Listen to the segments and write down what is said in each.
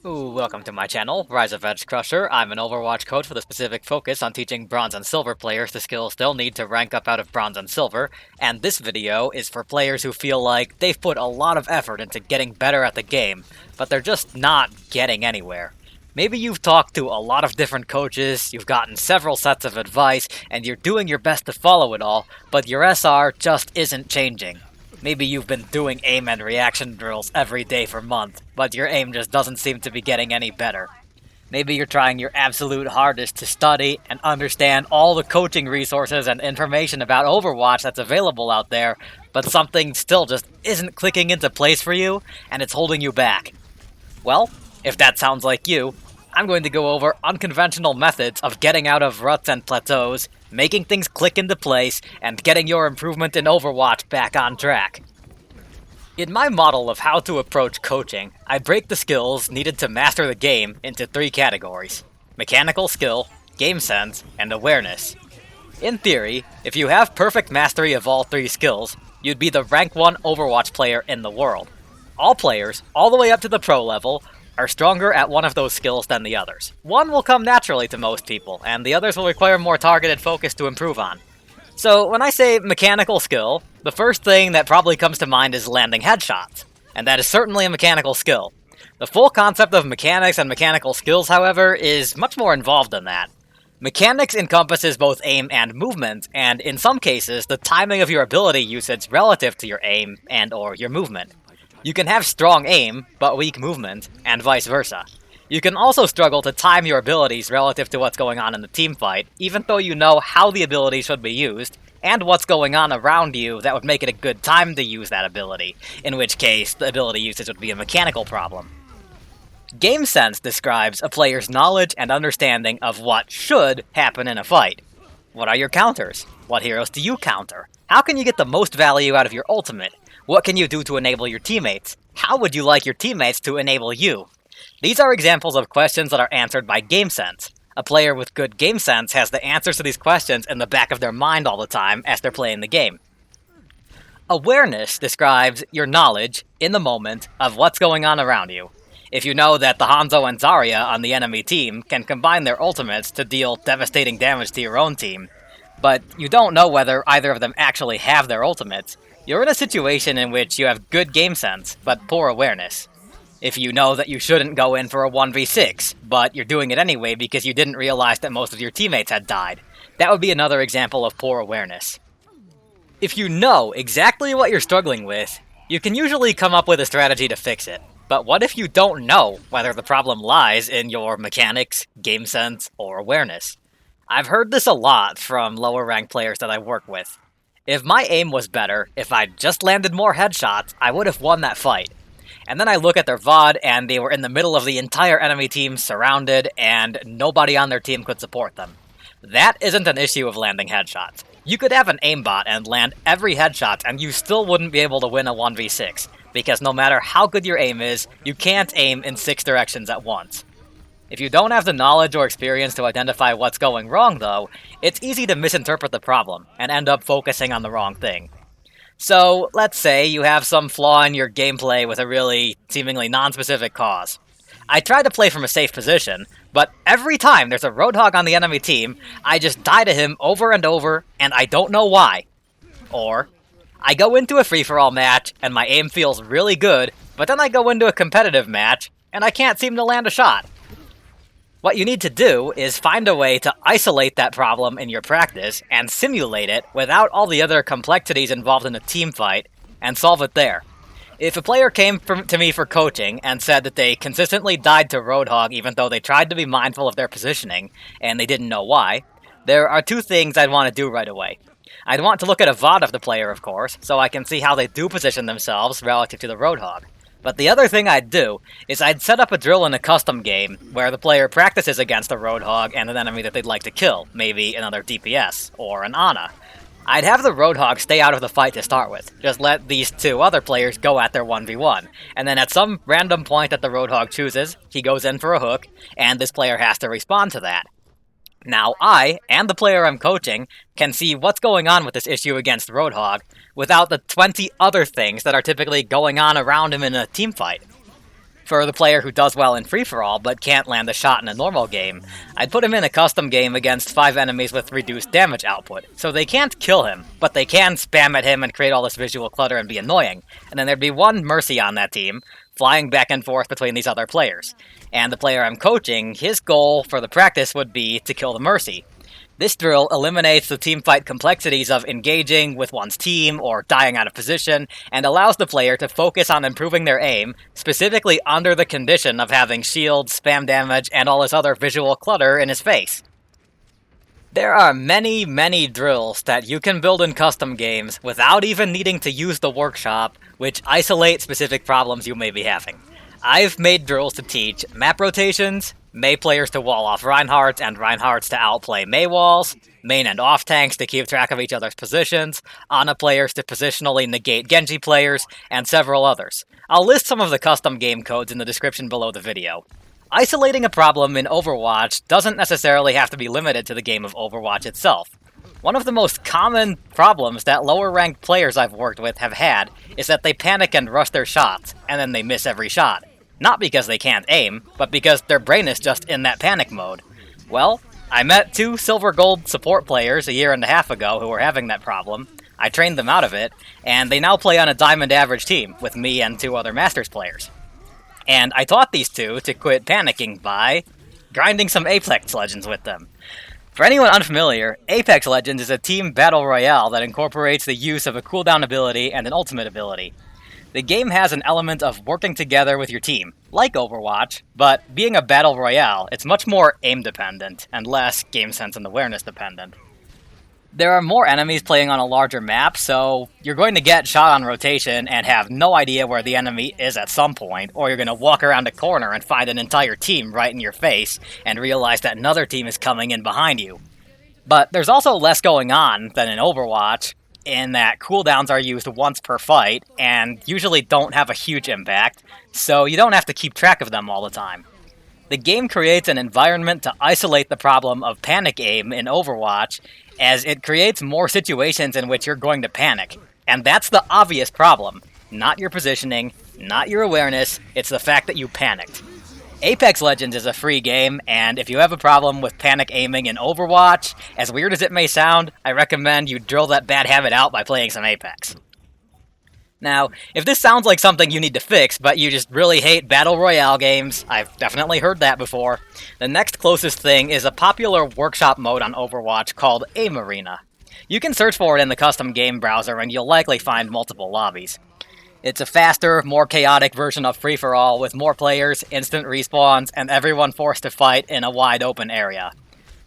Ooh, welcome to my channel, Rise of Edge Crusher. I'm an Overwatch coach with a specific focus on teaching Bronze and Silver players the skills they'll need to rank up out of Bronze and Silver, and this video is for players who feel like they've put a lot of effort into getting better at the game, but they're just not getting anywhere. Maybe you've talked to a lot of different coaches, you've gotten several sets of advice, and you're doing your best to follow it all, but your SR just isn't changing. Maybe you've been doing aim and reaction drills every day for months, but your aim just doesn't seem to be getting any better. Maybe you're trying your absolute hardest to study and understand all the coaching resources and information about Overwatch that's available out there, but something still just isn't clicking into place for you, and it's holding you back. Well, if that sounds like you, I'm going to go over unconventional methods of getting out of ruts and plateaus, making things click into place, and getting your improvement in Overwatch back on track. In my model of how to approach coaching, I break the skills needed to master the game into three categories: mechanical skill, game sense, and awareness. In theory, if you have perfect mastery of all three skills, you'd be the rank 1 Overwatch player in the world. All players, all the way up to the pro level, are stronger at one of those skills than the others. One will come naturally to most people, and the others will require more targeted focus to improve on. So when I say mechanical skill, the first thing that probably comes to mind is landing headshots, and that is certainly a mechanical skill. The full concept of mechanics and mechanical skills, however, is much more involved than that. Mechanics encompasses both aim and movement, and in some cases, the timing of your ability usage relative to your aim and/or your movement. You can have strong aim, but weak movement, and vice versa. You can also struggle to time your abilities relative to what's going on in the teamfight, even though you know how the ability should be used, and what's going on around you that would make it a good time to use that ability, in which case the ability usage would be a mechanical problem. Game sense describes a player's knowledge and understanding of what should happen in a fight. What are your counters? What heroes do you counter? How can you get the most value out of your ultimate? What can you do to enable your teammates? How would you like your teammates to enable you? These are examples of questions that are answered by game sense. A player with good game sense has the answers to these questions in the back of their mind all the time as they're playing the game. Awareness describes your knowledge, in the moment, of what's going on around you. If you know that the Hanzo and Zarya on the enemy team can combine their ultimates to deal devastating damage to your own team, but you don't know whether either of them actually have their ultimates, you're in a situation in which you have good game sense, but poor awareness. If you know that you shouldn't go in for a 1v6, but you're doing it anyway because you didn't realize that most of your teammates had died, that would be another example of poor awareness. If you know exactly what you're struggling with, you can usually come up with a strategy to fix it. But what if you don't know whether the problem lies in your mechanics, game sense, or awareness? I've heard this a lot from lower ranked players that I work with. If my aim was better, if I'd just landed more headshots, I would have won that fight. And then I look at their VOD, and they were in the middle of the entire enemy team, surrounded, and nobody on their team could support them. That isn't an issue of landing headshots. You could have an aimbot and land every headshot, and you still wouldn't be able to win a 1v6, because no matter how good your aim is, you can't aim in 6 directions at once. If you don't have the knowledge or experience to identify what's going wrong, though, it's easy to misinterpret the problem and end up focusing on the wrong thing. So, let's say you have some flaw in your gameplay with a really seemingly non-specific cause. I try to play from a safe position, but every time there's a Roadhog on the enemy team, I just die to him over and over, and I don't know why. Or, I go into a free-for-all match, and my aim feels really good, but then I go into a competitive match, and I can't seem to land a shot. What you need to do is find a way to isolate that problem in your practice and simulate it without all the other complexities involved in a team fight, and solve it there. If a player came to me for coaching and said that they consistently died to Roadhog even though they tried to be mindful of their positioning, and they didn't know why, there are two things I'd want to do right away. I'd want to look at a VOD of the player, of course, so I can see how they do position themselves relative to the Roadhog. But the other thing I'd do is I'd set up a drill in a custom game where the player practices against a Roadhog and an enemy that they'd like to kill, maybe another DPS, or an Ana. I'd have the Roadhog stay out of the fight to start with, just let these two other players go at their 1v1, and then at some random point that the Roadhog chooses, he goes in for a hook, and this player has to respond to that. Now I, and the player I'm coaching, can see what's going on with this issue against Roadhog, without the 20 other things that are typically going on around him in a teamfight. For the player who does well in free-for-all but can't land a shot in a normal game, I'd put him in a custom game against 5 enemies with reduced damage output. So they can't kill him, but they can spam at him and create all this visual clutter and be annoying. And then there'd be one Mercy on that team, flying back and forth between these other players. And the player I'm coaching, his goal for the practice would be to kill the Mercy. This drill eliminates the teamfight complexities of engaging with one's team or dying out of position, and allows the player to focus on improving their aim, specifically under the condition of having shields, spam damage, and all this other visual clutter in his face. There are many, many drills that you can build in custom games without even needing to use the workshop, which isolate specific problems you may be having. I've made drills to teach map rotations, Mei players to wall off Reinhardts, and Reinhardts to outplay Mei walls, main and off tanks to keep track of each other's positions, Ana players to positionally negate Genji players, and several others. I'll list some of the custom game codes in the description below the video. Isolating a problem in Overwatch doesn't necessarily have to be limited to the game of Overwatch itself. One of the most common problems that lower-ranked players I've worked with have had is that they panic and rush their shots, and then they miss every shot. Not because they can't aim, but because their brain is just in that panic mode. Well, I met 2 silver-gold support players a year and a half ago who were having that problem. I trained them out of it, and they now play on a diamond average team with me and 2 other Masters players. And I taught these 2 to quit panicking by grinding some Apex Legends with them. For anyone unfamiliar, Apex Legends is a team battle royale that incorporates the use of a cooldown ability and an ultimate ability. The game has an element of working together with your team, like Overwatch, but being a battle royale, it's much more aim-dependent, and less game sense and awareness-dependent. There are more enemies playing on a larger map, so you're going to get shot on rotation and have no idea where the enemy is at some point, or you're going to walk around a corner and find an entire team right in your face, and realize that another team is coming in behind you. But there's also less going on than in Overwatch, in that cooldowns are used once per fight, and usually don't have a huge impact, so you don't have to keep track of them all the time. The game creates an environment to isolate the problem of panic aim in Overwatch, as it creates more situations in which you're going to panic. And that's the obvious problem. Not your positioning, not your awareness, it's the fact that you panicked. Apex Legends is a free game, and if you have a problem with panic aiming in Overwatch, as weird as it may sound, I recommend you drill that bad habit out by playing some Apex. Now, if this sounds like something you need to fix, but you just really hate Battle Royale games, I've definitely heard that before, the next closest thing is a popular workshop mode on Overwatch called Aim Arena. You can search for it in the custom game browser, and you'll likely find multiple lobbies. It's a faster, more chaotic version of free-for-all with more players, instant respawns, and everyone forced to fight in a wide-open area.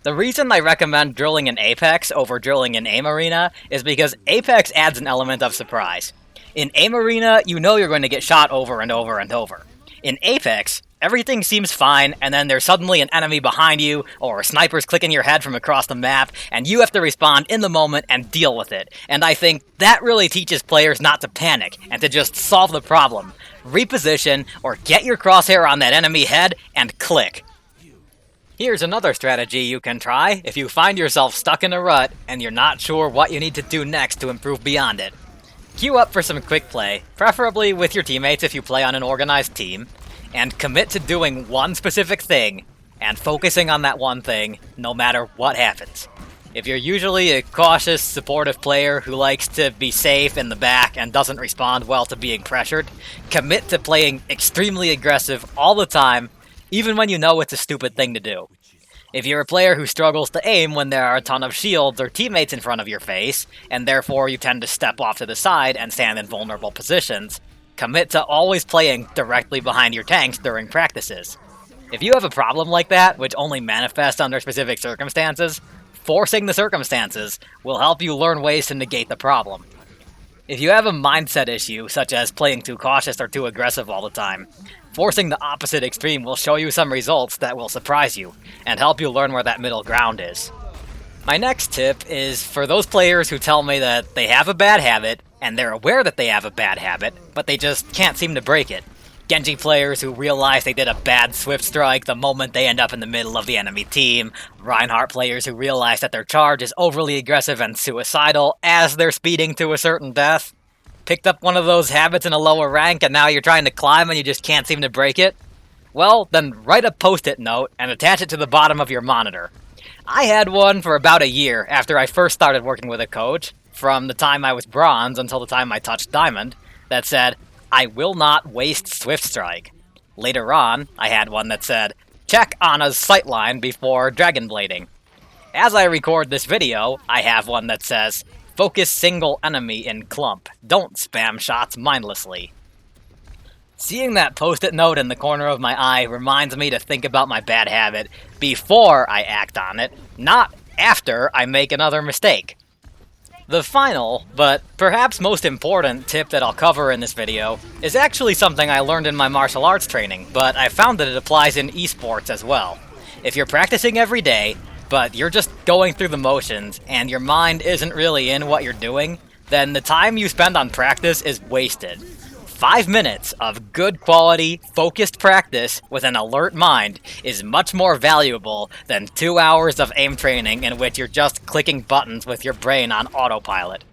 The reason I recommend drilling in Apex over drilling in Aim Arena is because Apex adds an element of surprise. In Aim Arena, you know you're going to get shot over and over and over. In Apex, everything seems fine, and then there's suddenly an enemy behind you, or a sniper's clicking your head from across the map, and you have to respond in the moment and deal with it. And I think that really teaches players not to panic, and to just solve the problem. Reposition, or get your crosshair on that enemy head, and click. Here's another strategy you can try if you find yourself stuck in a rut, and you're not sure what you need to do next to improve beyond it. Queue up for some quick play, preferably with your teammates if you play on an organized team, and commit to doing one specific thing, and focusing on that one thing, no matter what happens. If you're usually a cautious, supportive player who likes to be safe in the back and doesn't respond well to being pressured, commit to playing extremely aggressive all the time, even when you know it's a stupid thing to do. If you're a player who struggles to aim when there are a ton of shields or teammates in front of your face, and therefore you tend to step off to the side and stand in vulnerable positions, commit to always playing directly behind your tanks during practices. If you have a problem like that, which only manifests under specific circumstances, forcing the circumstances will help you learn ways to negate the problem. If you have a mindset issue, such as playing too cautious or too aggressive all the time, forcing the opposite extreme will show you some results that will surprise you, and help you learn where that middle ground is. My next tip is for those players who tell me that they have a bad habit, and they're aware that they have a bad habit, but they just can't seem to break it. Genji players who realize they did a bad swift strike the moment they end up in the middle of the enemy team, Reinhardt players who realize that their charge is overly aggressive and suicidal as they're speeding to a certain death. Picked up one of those habits in a lower rank and now you're trying to climb and you just can't seem to break it? Well, then write a post-it note and attach it to the bottom of your monitor. I had one for about a year after I first started working with a coach, from the time I was bronze until the time I touched diamond, that said, "I will not waste Swift Strike." Later on, I had one that said, "Check Anna's sightline before dragonblading." As I record this video, I have one that says, "Focus single enemy in clump. Don't spam shots mindlessly." Seeing that post-it note in the corner of my eye reminds me to think about my bad habit before I act on it, not after I make another mistake. The final, but perhaps most important tip that I'll cover in this video is actually something I learned in my martial arts training, but I found that it applies in esports as well. If you're practicing every day, but you're just going through the motions and your mind isn't really in what you're doing, then the time you spend on practice is wasted. 5 minutes of good quality, focused practice with an alert mind is much more valuable than 2 hours of aim training in which you're just clicking buttons with your brain on autopilot.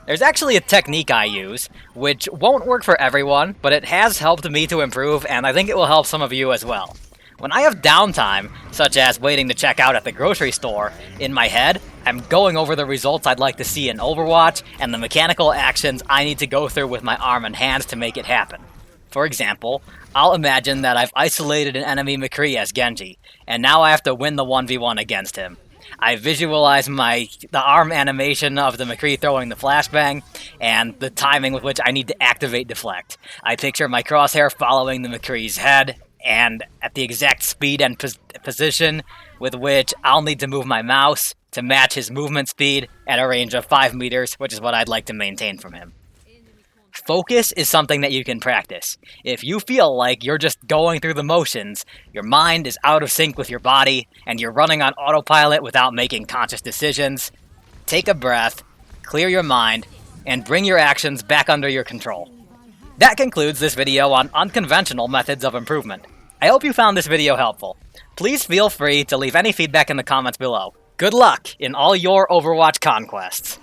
There's actually a technique I use, which won't work for everyone, but it has helped me to improve, and I think it will help some of you as well. When I have downtime, such as waiting to check out at the grocery store, in my head, I'm going over the results I'd like to see in Overwatch and the mechanical actions I need to go through with my arm and hands to make it happen. For example, I'll imagine that I've isolated an enemy McCree as Genji, and now I have to win the 1v1 against him. I visualize the arm animation of the McCree throwing the flashbang, and the timing with which I need to activate deflect. I picture my crosshair following the McCree's head, and at the exact speed and position with which I'll need to move my mouse to match his movement speed at a range of 5 meters, which is what I'd like to maintain from him. Focus is something that you can practice. If you feel like you're just going through the motions, your mind is out of sync with your body, and you're running on autopilot without making conscious decisions, take a breath, clear your mind, and bring your actions back under your control. That concludes this video on unconventional methods of improvement. I hope you found this video helpful. Please feel free to leave any feedback in the comments below. Good luck in all your Overwatch conquests!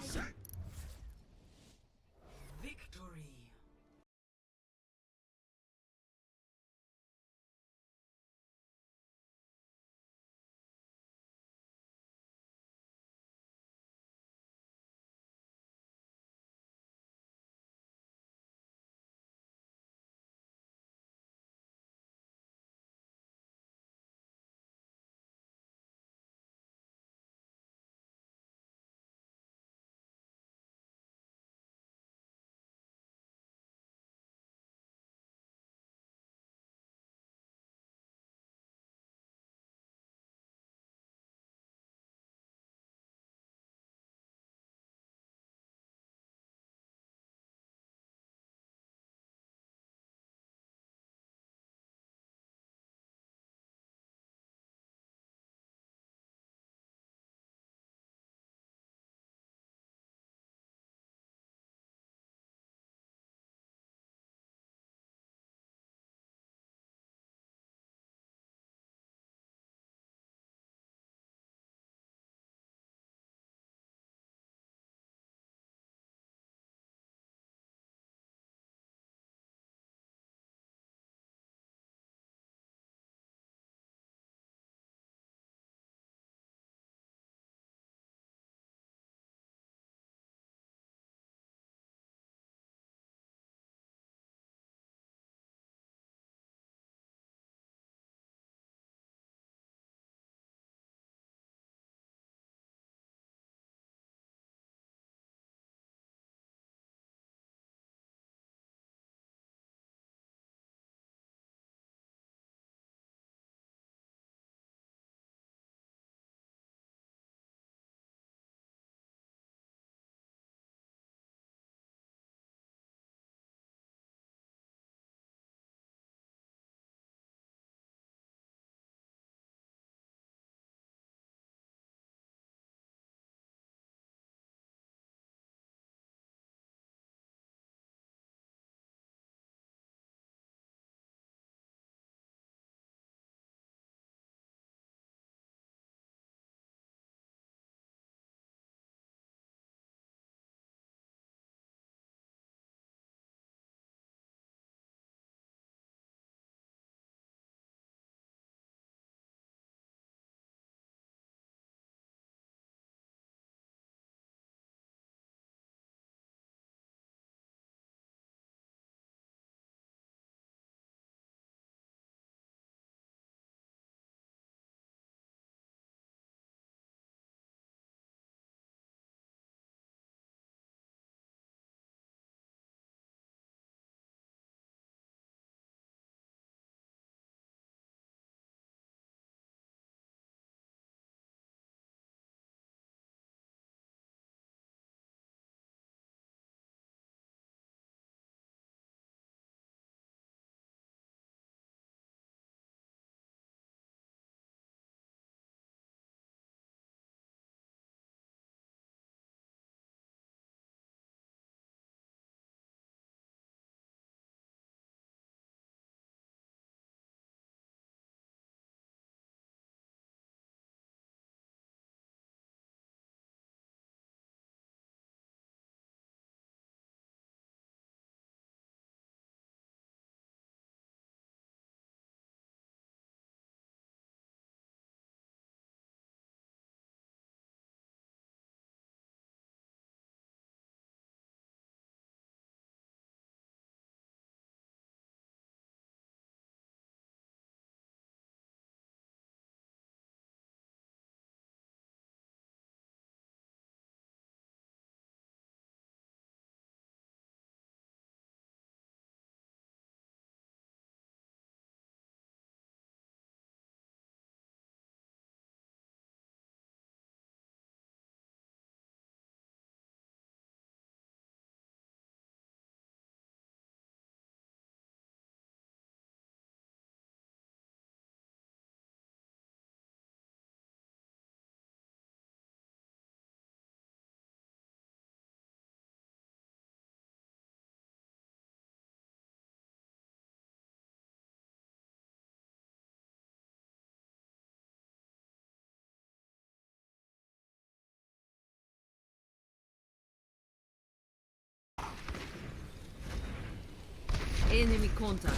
Enemy contact.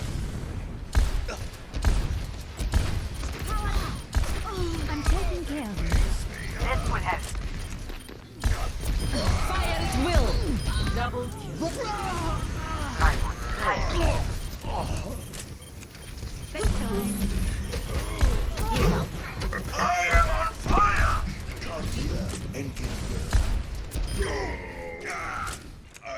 I'm taking care of you. This would help. Fire at will. Double kill. I would hire. Bedtime.